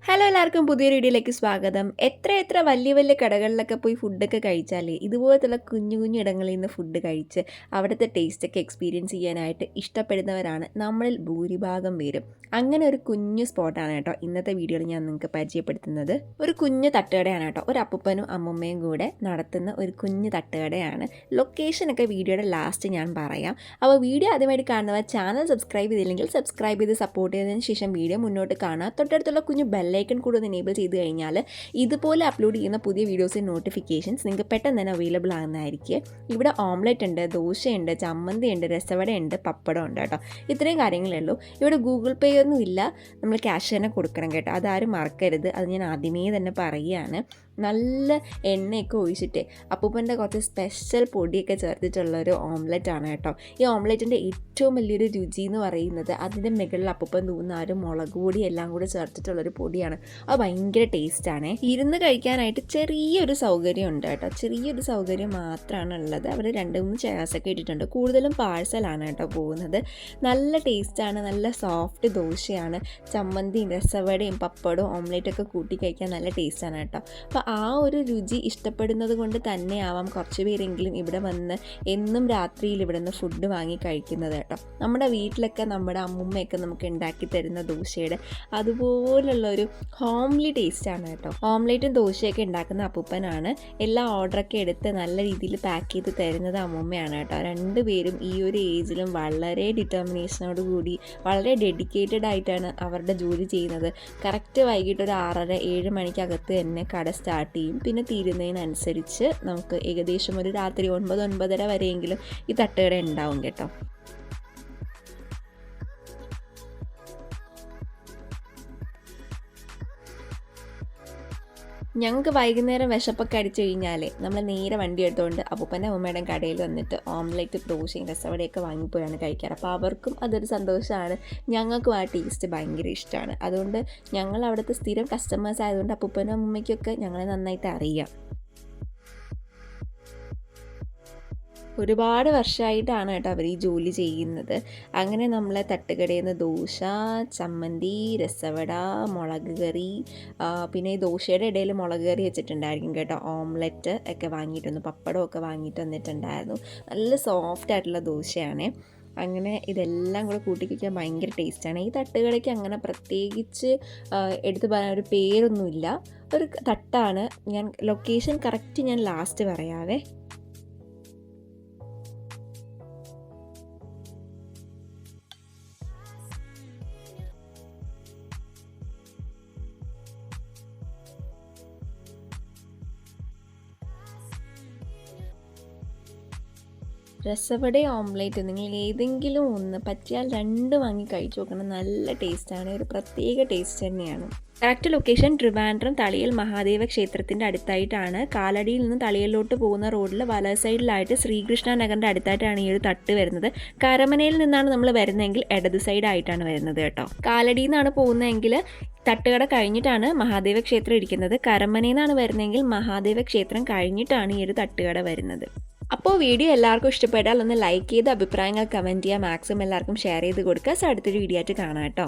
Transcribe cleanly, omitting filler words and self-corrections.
Hello എല്ലാവർക്കും പുതിയൊരു വീഡിയോയിലേക്ക് സ്വാഗതം. എത്ര വലിയ കടകളിലൊക്കെ പോയി ഫുഡൊക്കെ കഴിച്ചാലേ ഇതുപോലത്തുള്ള കുഞ്ഞു കുഞ്ഞു ഇടങ്ങളിൽ നിന്ന് ഫുഡ് കഴിച്ച് അവിടുത്തെ ടേസ്റ്റൊക്കെ എക്സ്പീരിയൻസ് ചെയ്യാനായിട്ട് ഇഷ്ടപ്പെടുന്നവരാണ് നമ്മളിൽ ഭൂരിഭാഗം പേരും. അങ്ങനെ ഒരു കുഞ്ഞു സ്പോട്ടാണ് കേട്ടോ ഇന്നത്തെ വീഡിയോയിൽ ഞാൻ നിങ്ങൾക്ക് പരിചയപ്പെടുത്തുന്നത്. ഒരു കുഞ്ഞു തട്ടുകടയാണ് കേട്ടോ. ഒരു അപ്പൂപ്പനും അമ്മൂമ്മയും കൂടെ നടത്തുന്ന ഒരു കുഞ്ഞു തട്ടുകടയാണ്. ലൊക്കേഷനൊക്കെ വീഡിയോയുടെ ലാസ്റ്റ് ഞാൻ പറയാം. അപ്പോൾ വീഡിയോ ആദ്യമായിട്ട് കാണുന്നവർ ചാനൽ സബ്സ്ക്രൈബ് ചെയ്തില്ലെങ്കിൽ സബ്സ്ക്രൈബ് ചെയ്ത് സപ്പോർട്ട് ചെയ്തതിന് ശേഷം വീഡിയോ മുന്നോട്ട് കാണുക. തൊട്ടടുത്തുള്ള കുഞ്ഞു ബെല്ലൈക്കൺ കൂടെ ഒന്ന് എനേബിൾ ചെയ്ത് കഴിഞ്ഞാൽ ഇതുപോലെ അപ്ലോഡ് ചെയ്യുന്ന പുതിയ വീഡിയോസിൻ്റെ നോട്ടിഫിക്കേഷൻസ് നിങ്ങൾക്ക് പെട്ടെന്ന് തന്നെ അവൈലബിൾ ആകുന്നതായിരിക്കും. ഇവിടെ ഓംലെറ്റ് ഉണ്ട്, ദോശയുണ്ട്, ചമ്മന്തി ഉണ്ട്, രസവടയുണ്ട്, പപ്പടം ഉണ്ട് കേട്ടോ. ഇത്രയും കാര്യങ്ങളേ ഉള്ളൂ. ഇവിടെ ഗൂഗിൾ പേ ഒന്നും ഇല്ല, നമ്മൾ ക്യാഷ് തന്നെ കൊടുക്കണം കേട്ടോ. അതാരും മറക്കരുത്, അത് ഞാൻ ആദ്യമേ തന്നെ പറയുകയാണ്. നല്ല എണ്ണയൊക്കെ ഒഴിച്ചിട്ട് അപ്പൂപ്പൻ്റെ കുറച്ച് സ്പെഷ്യൽ പൊടിയൊക്കെ ചേർത്തിട്ടുള്ളൊരു ഓംലെറ്റാണ് കേട്ടോ. ഈ ഓംലെറ്റിൻ്റെ ഏറ്റവും വലിയൊരു രുചി എന്ന് പറയുന്നത് അതിൻ്റെ മുകളിൽ അപ്പൂപ്പൻ തൂന്ന ഒരു മുളക് പൊടി എല്ലാം കൂടി ചേർത്തിട്ടുള്ളൊരു പൊടിയാണ്. അത് ഭയങ്കര ടേസ്റ്റാണ്. ഇരുന്ന് കഴിക്കാനായിട്ട് ചെറിയൊരു സൗകര്യം ഉണ്ട് കേട്ടോ. ചെറിയൊരു സൗകര്യം മാത്രമാണ് ഉള്ളത്. അവർ 2-3 ചെയർസൊക്കെ ഇട്ടിട്ടുണ്ട്. കൂടുതലും പാഴ്സലാണ് കേട്ടോ പോകുന്നത്. നല്ല ടേസ്റ്റാണ്. നല്ല സോഫ്റ്റ് ദോശയാണ്. ചമ്മന്തിയും രസവടയും പപ്പടവും ഓംലെറ്റൊക്കെ കൂട്ടി കഴിക്കാൻ നല്ല ടേസ്റ്റാണ് കേട്ടോ. അപ്പോൾ ആ ഒരു രുചി ഇഷ്ടപ്പെടുന്നത് കൊണ്ട് തന്നെയാവാം കുറച്ച് പേരെങ്കിലും ഇവിടെ വന്ന് എന്നും രാത്രിയിൽ ഇവിടെ നിന്ന് ഫുഡ് വാങ്ങി കഴിക്കുന്നത് കേട്ടോ. നമ്മുടെ വീട്ടിലൊക്കെ നമ്മുടെ അമ്മുമ്മയൊക്കെ നമുക്ക് ഉണ്ടാക്കി തരുന്ന ദോശയുടെ അതുപോലുള്ളൊരു ഹോംലി ടേസ്റ്റാണ് കേട്ടോ. ഓംലെറ്റും ദോശയൊക്കെ ഉണ്ടാക്കുന്ന അപ്പൂപ്പനാണ്. എല്ലാ ഓർഡറൊക്കെ എടുത്ത് നല്ല രീതിയിൽ പാക്ക് ചെയ്ത് തരുന്നത് അമ്മുമ്മയാണ് കേട്ടോ. രണ്ടുപേരും ഈ ഒരു ഏജിലും വളരെ ഡിറ്റർമിനേഷനോട് കൂടി വളരെ ഡെഡിക്കേറ്റഡ് ആയിട്ടാണ് അവരുടെ ജോലി ചെയ്യുന്നത്. കറക്റ്റ് വൈകിട്ട് ഒരു 6:30-7 മണിക്കകത്ത് തന്നെ കട സ്റ്റാർട്ട് ചെയ്യും. പിന്നെ തീരുന്നതിനനുസരിച്ച് നമുക്ക് ഏകദേശം ഒരു രാത്രി 9-9:30 വരെയെങ്കിലും ഈ തട്ടുകട ഉണ്ടാവും കേട്ടോ. ഞങ്ങൾക്ക് വൈകുന്നേരം വിശപ്പൊക്കെ അടിച്ചു കഴിഞ്ഞാൽ നമ്മൾ നേരെ വണ്ടി എടുത്തുകൊണ്ട് അപ്പൂപ്പൻ്റെ അമ്മയുടെ കടയിൽ വന്നിട്ട് ഓംലെറ്റ് ദോശയും രസവടയൊക്കെ വാങ്ങിപ്പോയാണ് കഴിക്കാറ്. അപ്പോൾ അവർക്കും അതൊരു സന്തോഷമാണ്, ഞങ്ങൾക്കും ആ ടേസ്റ്റ് ഭയങ്കര ഇഷ്ടമാണ്. അതുകൊണ്ട് ഞങ്ങൾ അവിടുത്തെ സ്ഥിരം കസ്റ്റമേഴ്സ് ആയതുകൊണ്ട് അപ്പൂപ്പനും അമ്മയ്ക്കൊക്കെ ഞങ്ങളെ നന്നായിട്ട് അറിയാം. ഒരുപാട് വർഷമായിട്ടാണ് കേട്ടോ അവർ ഈ ജോലി ചെയ്യുന്നത്. അങ്ങനെ നമ്മളെ തട്ടുകടയിൽ നിന്ന് ദോശ, ചമ്മന്തി, രസവട, മുളക് കറി, പിന്നെ ഈ ദോശയുടെ ഇടയിൽ മുളക് കറി വെച്ചിട്ടുണ്ടായിരിക്കും കേട്ടോ. ഓംലെറ്റ് ഒക്കെ വാങ്ങിയിട്ടുണ്ട്, പപ്പടമൊക്കെ വാങ്ങിയിട്ട് വന്നിട്ടുണ്ടായിരുന്നു. നല്ല സോഫ്റ്റ് ആയിട്ടുള്ള ദോശയാണ്. അങ്ങനെ ഇതെല്ലാം കൂടെ കൂട്ടിക്കഴിക്കാൻ ഭയങ്കര ടേസ്റ്റാണ്. ഈ തട്ടുകടയ്ക്ക് അങ്ങനെ പ്രത്യേകിച്ച് എടുത്ത് പറയാൻ ഒരു പേരൊന്നുമില്ല, ഒരു തട്ടാണ്. ഞാൻ ലൊക്കേഷൻ കറക്റ്റ് ഞാൻ ലാസ്റ്റ് പറയാവേ. രസവടയും ഓംലെറ്റ് നിങ്ങൾ ഏതെങ്കിലും ഒന്ന് പറ്റിയാൽ 2 വാങ്ങി കഴിച്ചു നോക്കണം. നല്ല ടേസ്റ്റാണ്, ഒരു പ്രത്യേക ടേസ്റ്റ് തന്നെയാണ്. കറക്റ്റ് ലൊക്കേഷൻ ട്രിവാൻഡ്രം തളിയൽ മഹാദേവ ക്ഷേത്രത്തിൻ്റെ അടുത്തായിട്ടാണ്. കാലടിയിൽ നിന്ന് തളിയലിലോട്ട് പോകുന്ന റോഡിൽ വല സൈഡിലായിട്ട് ശ്രീകൃഷ്ണ നഗറിൻ്റെ അടുത്തായിട്ടാണ് ഈ ഒരു തട്ട് വരുന്നത്. കരമനയിൽ നിന്നാണ് നമ്മൾ വരുന്നതെങ്കിൽ ഇടത് സൈഡായിട്ടാണ് വരുന്നത് കേട്ടോ. കാലടിയിൽ നിന്നാണ് പോകുന്നതെങ്കിൽ തട്ടുകട കഴിഞ്ഞിട്ടാണ് മഹാദേവ ക്ഷേത്രം ഇരിക്കുന്നത്. കരമനയിൽ നിന്നാണ് വരുന്നതെങ്കിൽ മഹാദേവ ക്ഷേത്രം കഴിഞ്ഞിട്ടാണ് ഈ ഒരു തട്ടുകട വരുന്നത്. അപ്പോൾ വീഡിയോ എല്ലാവർക്കും ഇഷ്ടപ്പെട്ടാൽ ഒന്ന് ലൈക്ക് ചെയ്ത് അഭിപ്രായങ്ങൾ കമൻറ്റ് ചെയ്യുക. മാക്സിമം എല്ലാവർക്കും ഷെയർ ചെയ്ത് കൊടുക്കുക. അടുത്തൊരു വീഡിയോ ആയിട്ട് കാണാം കേട്ടോ.